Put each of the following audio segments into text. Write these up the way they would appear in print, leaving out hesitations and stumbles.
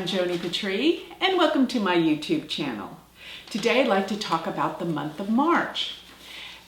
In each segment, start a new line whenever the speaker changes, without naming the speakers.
I'm Joni Patry, and welcome to my YouTube channel. Today I'd like to talk about the month of March.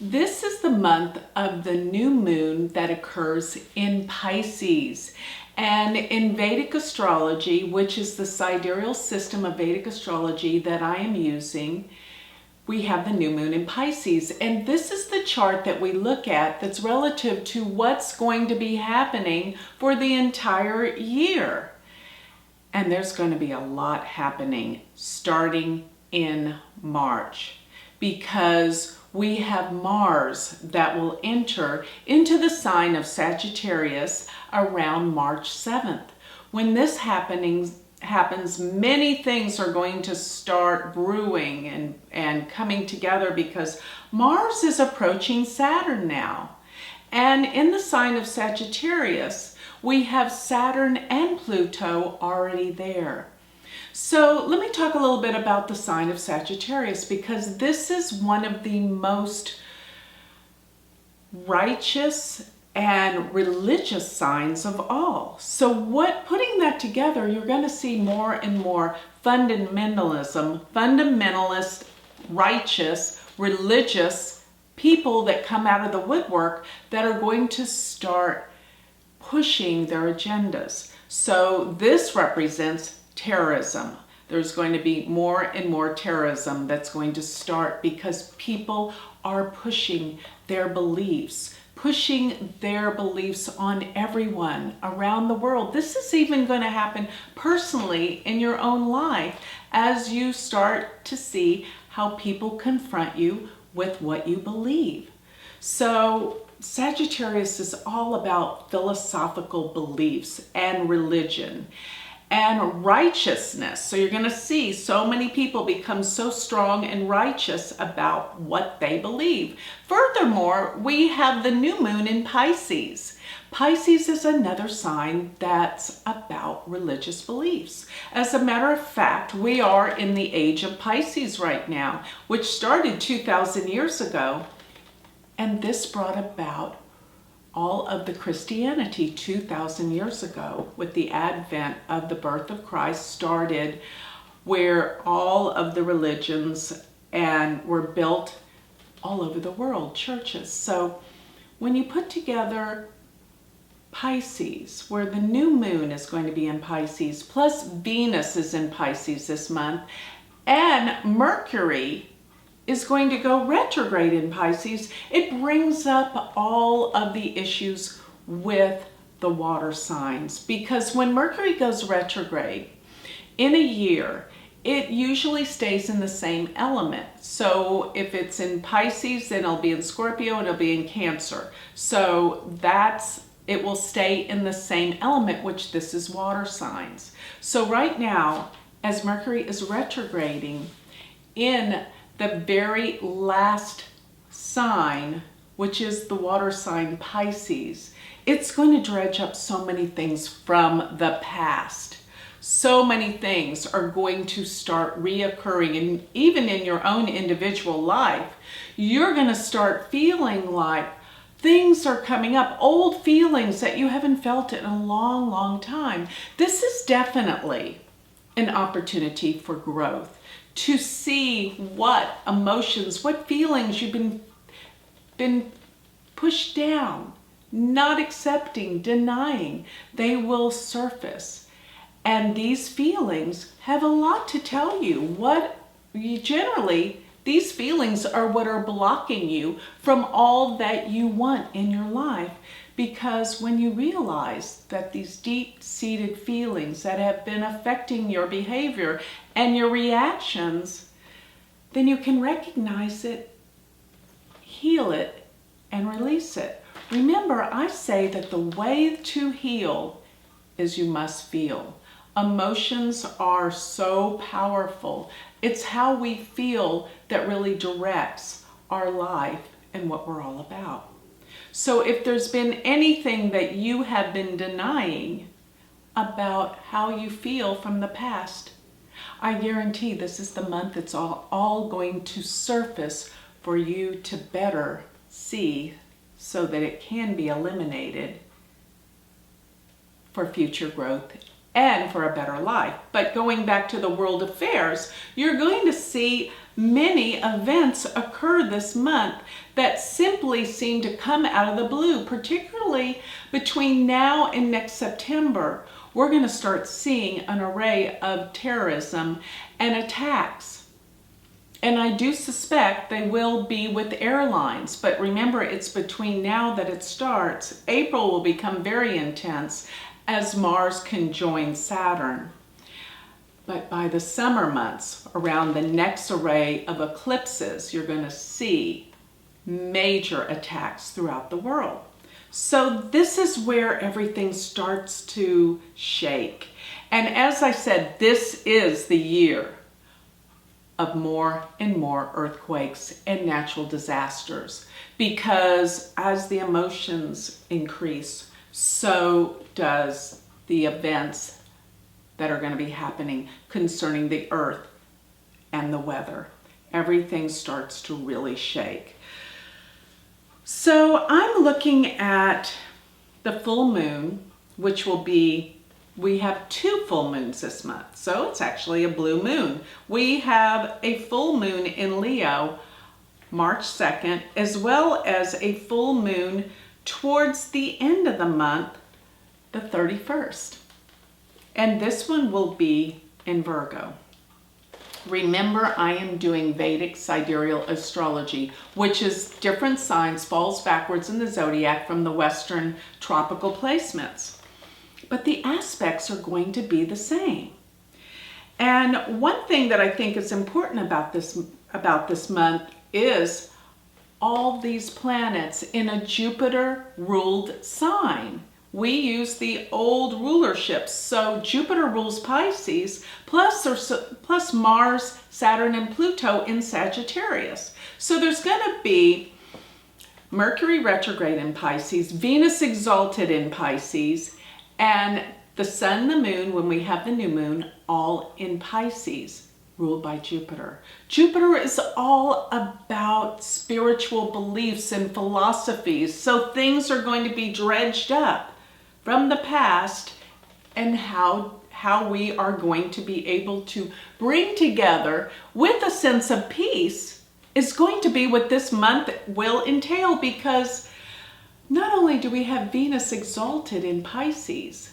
This is the month of the new moon that occurs in Pisces. And in Vedic Astrology, which is the sidereal system of Vedic Astrology that I am using, we have the new moon in Pisces. And this is the chart that we look at that's relative to what's going to be happening for the entire year. And there's going to be a lot happening starting in March because we have Mars that will enter into the sign of Sagittarius around March 7th. When this happens, many things are going to start brewing and coming together because Mars is approaching Saturn now. And in the sign of Sagittarius, we have Saturn and Pluto already there. So let me talk a little bit about the sign of Sagittarius because this is one of the most righteous and religious signs of all. So putting that together, you're going to see more and more fundamentalist, righteous, religious people that come out of the woodwork that are going to start pushing their agendas. So this represents terrorism. There's going to be more and more terrorism that's going to start because people are pushing their beliefs on everyone around the world. This is even going to happen personally in your own life as you start to see how people confront you with what you believe. So Sagittarius is all about philosophical beliefs and religion and righteousness. So you're going to see so many people become so strong and righteous about what they believe. Furthermore, we have the new moon in Pisces. Pisces is another sign that's about religious beliefs. As a matter of fact, we are in the age of Pisces right now, which started 2,000 years ago. And this brought about all of the Christianity 2,000 years ago with the advent of the birth of Christ started where all of the religions were built all over the world, churches. So when you put together Pisces, where the new moon is going to be in Pisces, plus Venus is in Pisces this month, and Mercury is going to go retrograde in Pisces, it brings up all of the issues with the water signs. Because when Mercury goes retrograde in a year, it usually stays in the same element. So if it's in Pisces, then it'll be in Scorpio and it'll be in Cancer. So it will stay in the same element, which this is water signs. So right now, as Mercury is retrograding in the very last sign, which is the water sign Pisces, it's going to dredge up so many things from the past. So many things are going to start reoccurring, and even in your own individual life, you're going to start feeling like things are coming up, old feelings that you haven't felt in a long, long time. This is definitely an opportunity for growth. To see what emotions, what feelings you've been pushed down, not accepting, denying, they will surface. And these feelings have a lot to tell you. Generally, these feelings are what are blocking you from all that you want in your life. Because when you realize that these deep-seated feelings that have been affecting your behavior and your reactions, then you can recognize it, heal it, and release it. Remember, I say that the way to heal is you must feel. Emotions are so powerful. It's how we feel that really directs our life and what we're all about. So if there's been anything that you have been denying about how you feel from the past, I guarantee this is the month it's all going to surface for you to better see so that it can be eliminated for future growth and for a better life. But going back to the world affairs, you're going to see many events occur this month that simply seem to come out of the blue, particularly between now and next September. We're going to start seeing an array of terrorism and attacks. And I do suspect they will be with airlines, but remember, it's between now that it starts. April will become very intense as Mars conjoin Saturn. But by the summer months, around the next array of eclipses, you're going to see major attacks throughout the world. So this is where everything starts to shake. And as I said, this is the year of more and more earthquakes and natural disasters, because as the emotions increase, so does the events that are going to be happening concerning the earth and the weather. Everything starts to really shake. So I'm looking at the full moon, which will be, we have 2 full moons this month, so it's actually a blue moon. We have a full moon in Leo, March 2nd, as well as a full moon towards the end of the month, the 31st. And this one will be in Virgo. Remember, I am doing Vedic Sidereal Astrology, which is different signs, falls backwards in the zodiac from the Western tropical placements. But the aspects are going to be the same. And one thing that I think is important about this month is all these planets in a Jupiter-ruled sign. We use the old rulerships. So Jupiter rules Pisces, plus Mars, Saturn, and Pluto in Sagittarius. So there's going to be Mercury retrograde in Pisces, Venus exalted in Pisces, and the sun, the moon, when we have the new moon, all in Pisces, ruled by Jupiter. Jupiter is all about spiritual beliefs and philosophies. So things are going to be dredged up from the past, and how we are going to be able to bring together with a sense of peace is going to be what this month will entail, because not only do we have Venus exalted in Pisces,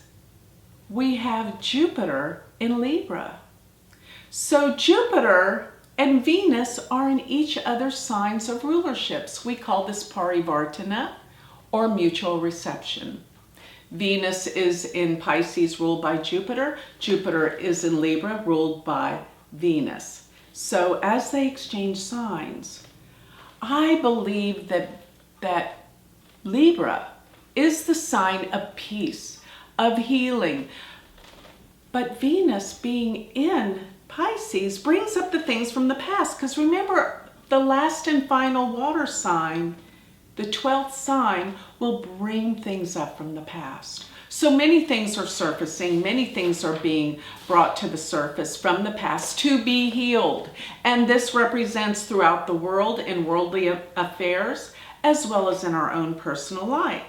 we have Jupiter in Libra. So Jupiter and Venus are in each other's signs of rulerships. We call this parivartana, or mutual reception. Venus is in Pisces, ruled by Jupiter. Jupiter is in Libra, ruled by Venus. So as they exchange signs, I believe that Libra is the sign of peace, of healing. But Venus being in Pisces brings up the things from the past. Because remember, the last and final water sign, the 12th sign, will bring things up from the past. So many things are surfacing, many things are being brought to the surface from the past to be healed. And this represents throughout the world in worldly affairs, as well as in our own personal life.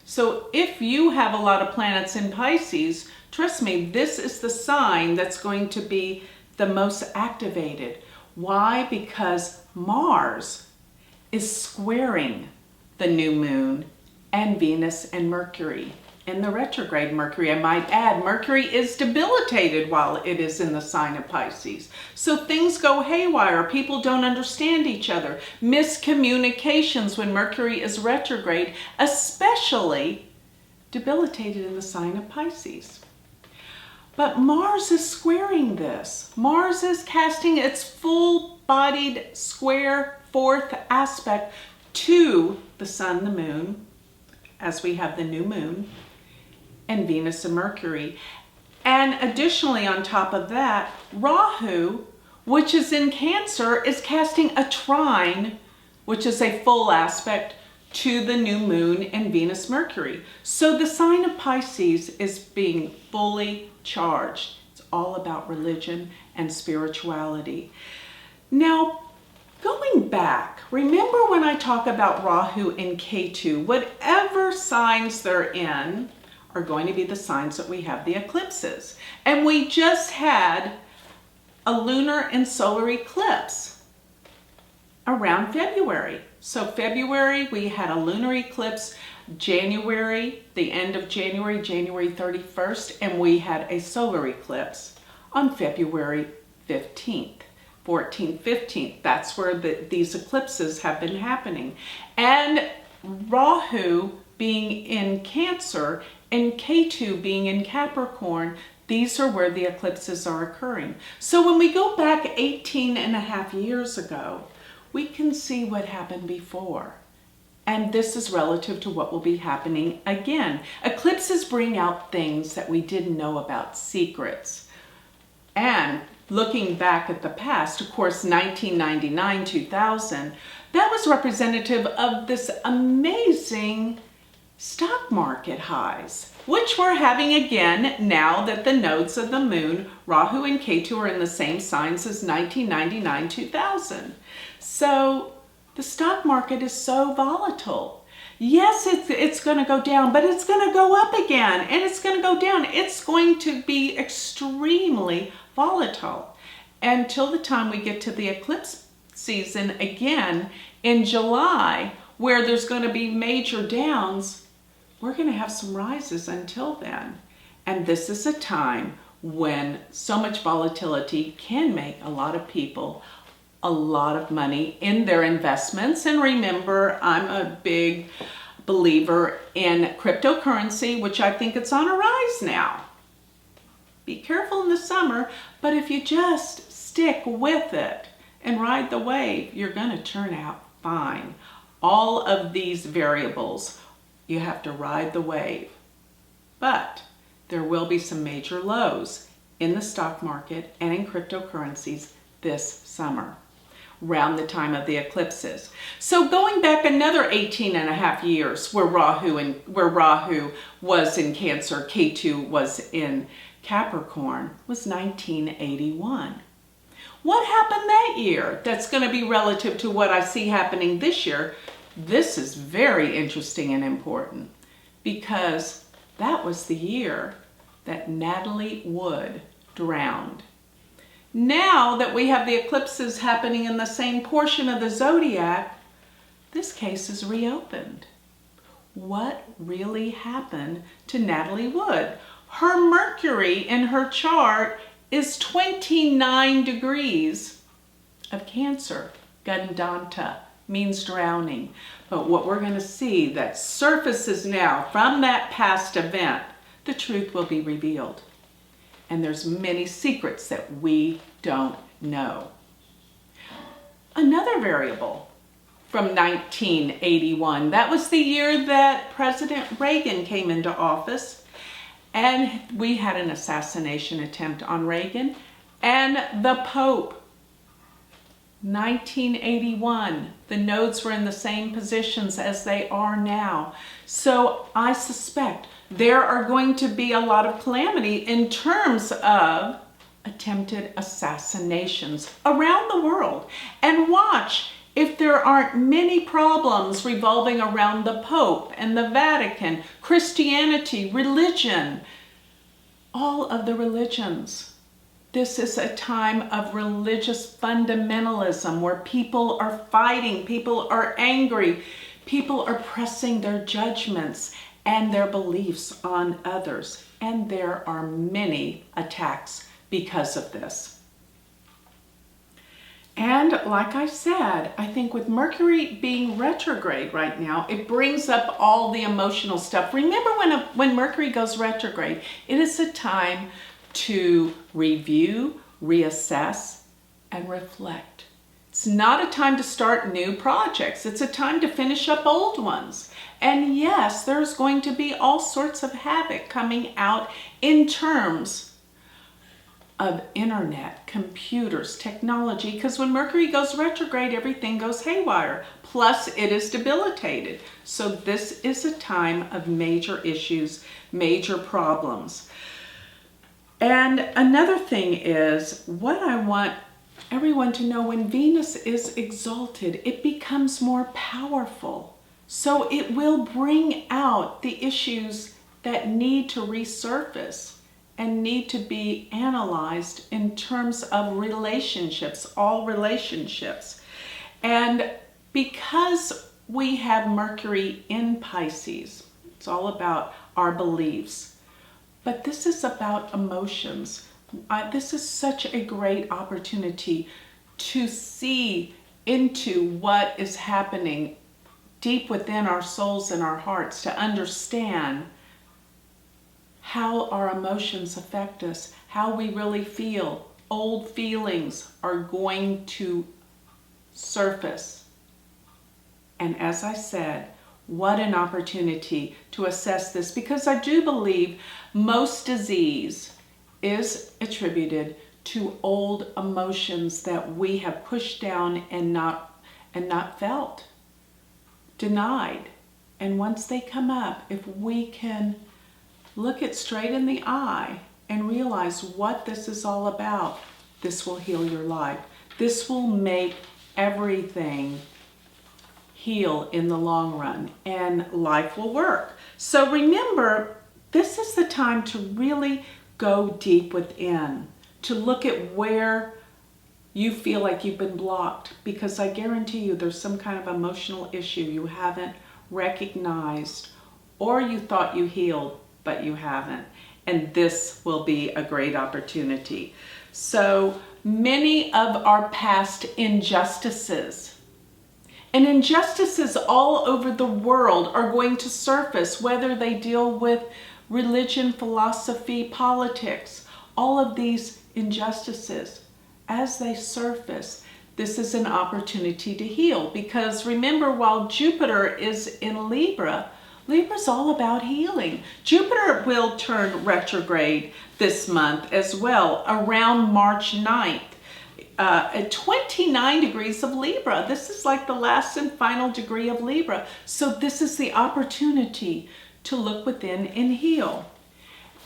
So if you have a lot of planets in Pisces, trust me, this is the sign that's going to be the most activated. Why? Because Mars is squaring the new moon and Venus and Mercury. In the retrograde Mercury, I might add, Mercury is debilitated while it is in the sign of Pisces. So things go haywire. People don't understand each other. Miscommunications when Mercury is retrograde, especially debilitated in the sign of Pisces. But Mars is squaring this. Mars is casting its full-bodied square 4th aspect to the sun, the moon, as we have the new moon, and Venus and Mercury. And additionally, on top of that, Rahu, which is in Cancer, is casting a trine, which is a full aspect, to the new moon and Venus Mercury. So the sign of Pisces is being fully charged. It's all about religion and spirituality. Now, going back, remember when I talk about Rahu and Ketu, whatever signs they're in are going to be the signs that we have the eclipses. And we just had a lunar and solar eclipse around February. So February, we had a lunar eclipse. January, the end of January, January 31st, and we had a solar eclipse on February 15th, 14th, 15th. That's where these eclipses have been happening. And Rahu being in Cancer and Ketu being in Capricorn, these are where the eclipses are occurring. So when we go back 18 and a half years ago, we can see what happened before. And this is relative to what will be happening again. Eclipses bring out things that we didn't know about, secrets. And looking back at the past, of course, 1999, 2000, that was representative of this amazing stock market highs, which we're having again now that the nodes of the moon, Rahu and Ketu, are in the same signs as 1999, 2000. So the stock market is so volatile. Yes, it's going to go down, but it's going to go up again, and it's going to go down. It's going to be extremely volatile until the time we get to the eclipse season again in July, where there's going to be major downs. We're going to have some rises until then. And this is a time when so much volatility can make a lot of people a lot of money in their investments. And remember, I'm a big believer in cryptocurrency, which I think it's on a rise now. Be careful in the summer, but if you just stick with it and ride the wave, you're going to turn out fine. All of these variables, you have to ride the wave. But there will be some major lows in the stock market and in cryptocurrencies this summer, around the time of the eclipses. So going back another 18 and a half years where Rahu was in Cancer, Ketu was in Capricorn, was 1981. What happened that year that's going to be relative to what I see happening this year? This is very interesting and important because that was the year that Natalie Wood drowned. Now that we have the eclipses happening in the same portion of the zodiac, this case is reopened. What really happened to Natalie Wood? Her Mercury in her chart is 29 degrees of Cancer. Gandanta means drowning. But what we're going to see that surfaces now from that past event, the truth will be revealed. And there's many secrets that we don't know. Another variable from 1981, that was the year that President Reagan came into office. And we had an assassination attempt on Reagan and the Pope. 1981, the nodes were in the same positions as they are now. So I suspect there are going to be a lot of calamity in terms of attempted assassinations around the world. And watch if there aren't many problems revolving around the Pope and the Vatican, Christianity, religion, all of the religions. This is a time of religious fundamentalism where people are fighting, people are angry, people are pressing their judgments and their beliefs on others. And there are many attacks because of this. And like I said, I think with Mercury being retrograde right now, it brings up all the emotional stuff. Remember when Mercury goes retrograde, it is a time to review, reassess, and reflect. It's not a time to start new projects. It's a time to finish up old ones. And yes, there's going to be all sorts of havoc coming out in terms of internet, computers, technology, because when Mercury goes retrograde, everything goes haywire. Plus, it is debilitated. So this is a time of major issues, major problems. And another thing is, what I want everyone to know, when Venus is exalted, it becomes more powerful. So it will bring out the issues that need to resurface and need to be analyzed in terms of relationships, all relationships. And because we have Mercury in Pisces, it's all about our beliefs, but this is about emotions. This is such a great opportunity to see into what is happening deep within our souls and our hearts, to understand how our emotions affect us, how we really feel. Old feelings are going to surface. And as I said, what an opportunity to assess this, because I do believe most disease is attributed to old emotions that we have pushed down and not felt, denied. And once they come up, if we can look it straight in the eye and realize what this is all about, this will heal your life. This will make everything heal in the long run, and life will work. So remember, this is the time to really go deep within, to look at where you feel like you've been blocked, because I guarantee you there's some kind of emotional issue you haven't recognized, or you thought you healed, but you haven't. And this will be a great opportunity. So many of our past injustices and injustices all over the world are going to surface, whether they deal with religion, philosophy, politics, all of these injustices. As they surface, this is an opportunity to heal. Because remember, while Jupiter is in Libra, Libra's all about healing. Jupiter will turn retrograde this month as well, around March 9th. At 29 degrees of Libra. This is like the last and final degree of Libra. So this is the opportunity to look within and heal.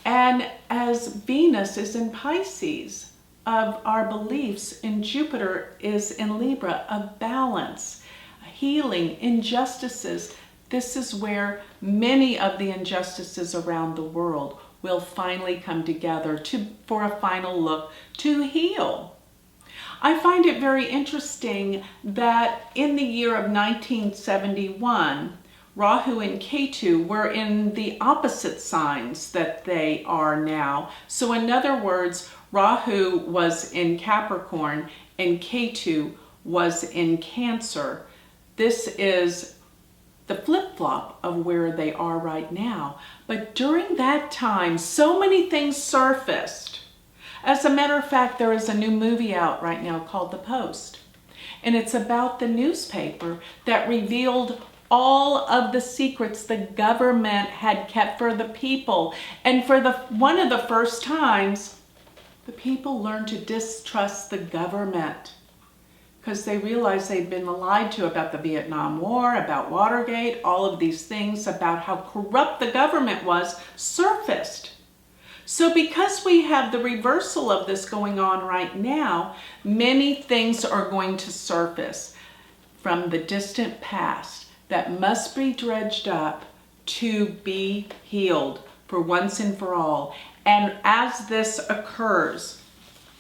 And as Venus is in Pisces, of our beliefs, and Jupiter is in Libra, of balance, healing, injustices. This is where many of the injustices around the world will finally come together for a final look to heal. I find it very interesting that in the year of 1971, Rahu and Ketu were in the opposite signs that they are now. So in other words, Rahu was in Capricorn and Ketu was in Cancer. This is the flip-flop of where they are right now. But during that time, so many things surfaced. As a matter of fact, there is a new movie out right now called The Post. And it's about the newspaper that revealed all of the secrets the government had kept for the people. And for one of the first times, the people learned to distrust the government, because they realized they'd been lied to about the Vietnam War, about Watergate, all of these things about how corrupt the government was surfaced. So because we have the reversal of this going on right now, many things are going to surface from the distant past that must be dredged up to be healed for once and for all. And as this occurs,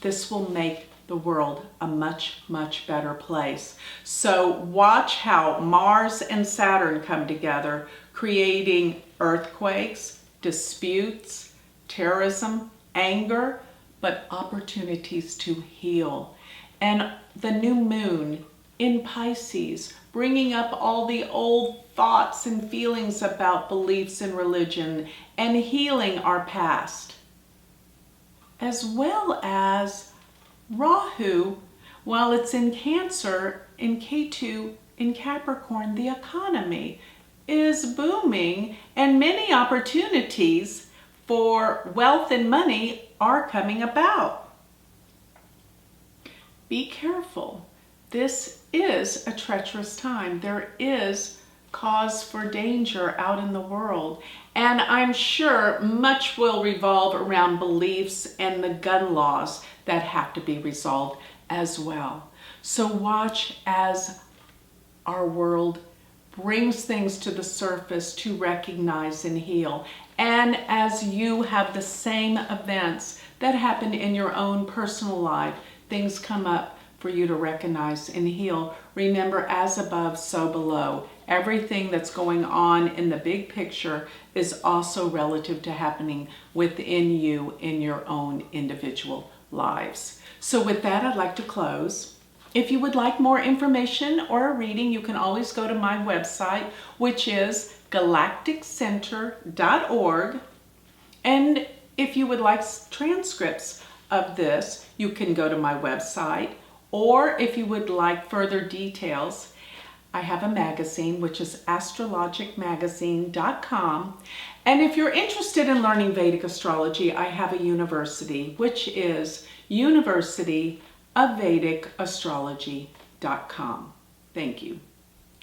this will make the world a much, much better place. So watch how Mars and Saturn come together, creating earthquakes, disputes, terrorism, anger, but opportunities to heal. And the new moon in Pisces, bringing up all the old thoughts and feelings about beliefs in religion and healing our past. As well as Rahu, while it's in Cancer, in Ketu, in Capricorn, the economy is booming and many opportunities for wealth and money are coming about. Be careful. This is a treacherous time. There is cause for danger out in the world. And I'm sure much will revolve around beliefs and the gun laws that have to be resolved as well. So watch as our world brings things to the surface to recognize and heal. And as you have the same events that happen in your own personal life, things come up for you to recognize and heal. Remember, as above, so below. Everything that's going on in the big picture is also relative to happening within you in your own individual lives. So with that, I'd like to close. If you would like more information or a reading, you can always go to my website, which is galacticcenter.org. And if you would like transcripts of this, you can go to my website. Or if you would like further details, I have a magazine, which is astrologicmagazine.com. And if you're interested in learning Vedic astrology, I have a university, which is University of Vedic Astrology.com. Thank you.